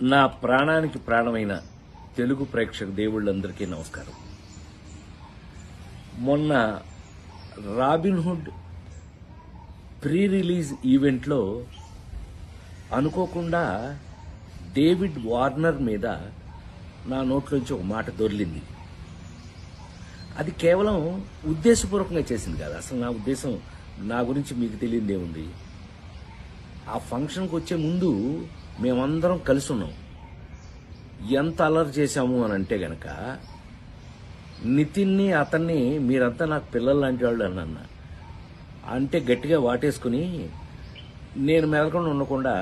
నా ప్రాణానికి ప్రాణమైన తెలుగు ప్రేక్షక దేవుళ్ళందరికీ నమస్కారం. మొన్న రాబిన్హుడ్ ప్రీ రిలీజ్ ఈవెంట్లో అనుకోకుండా డేవిడ్ వార్నర్ మీద నా నోట్లోంచి ఒక మాట దొర్లింది. అది కేవలం ఉద్దేశపూర్వకంగా చేసింది కాదు. అసలు నా ఉద్దేశం, నా గురించి మీకు తెలియదేముంది. ఆ ఫంక్షన్కి వచ్చే ముందు మేమందరం కలిసి ఉన్నాం. ఎంత అల్లరి చేశాము అని అంటే గనక నితిన్ని అతన్ని మీరంతా నాకు పిల్లలు లాంటి వాళ్ళు అన్న అంటే గట్టిగా వాటేసుకుని నేను మెదకుండా ఉండకుండా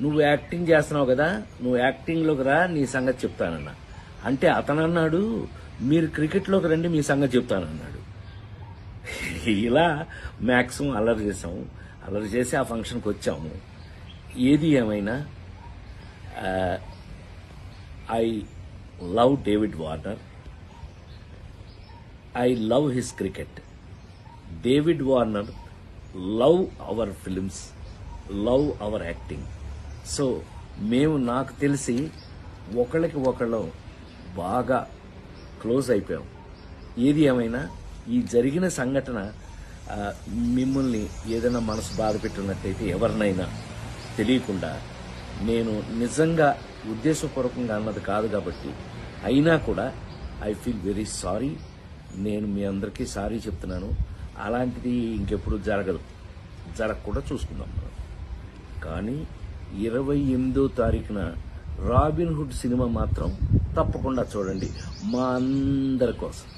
నువ్వు యాక్టింగ్ చేస్తున్నావు కదా, నువ్వు యాక్టింగ్లోకి రా, నీ సంగతి చెప్తానన్నా. అంటే అతను అన్నాడు మీరు క్రికెట్లోకి రండి, మీ సంగతి చెప్తానన్నాడు. ఇలా మ్యాక్సిమం అల్లరి చేసాము. అల్లరి చేసి ఆ ఫంక్షన్కి వచ్చాము. ఏది ఏమైనా I love David Warner. I love his cricket. David Warner love our films, love our acting. So మేము నాకు తెలిసి ఒకళ్ళకి ఒకళ్ళు బాగా క్లోజ్ అయిపోయాం. ఏది ఏమైనా ఈ జరిగిన సంఘటన మిమ్మల్ని ఏదైనా మనసు బాధ పెట్టినట్టయితే ఎవరినైనా తెలియకుండా, నేను నిజంగా ఉద్దేశపూర్వకంగా అన్నది కాదు కాబట్టి, అయినా కూడా ఐ ఫీల్ వెరీ సారీ. నేను మీ అందరికీ సారీ చెప్తున్నాను. అలాంటిది ఇంకెప్పుడు జరగకుండా చూసుకుందాం మనం. కానీ 28వ తారీఖున రాబిన్హుడ్ సినిమా మాత్రం తప్పకుండా చూడండి, మా అందరి కోసం.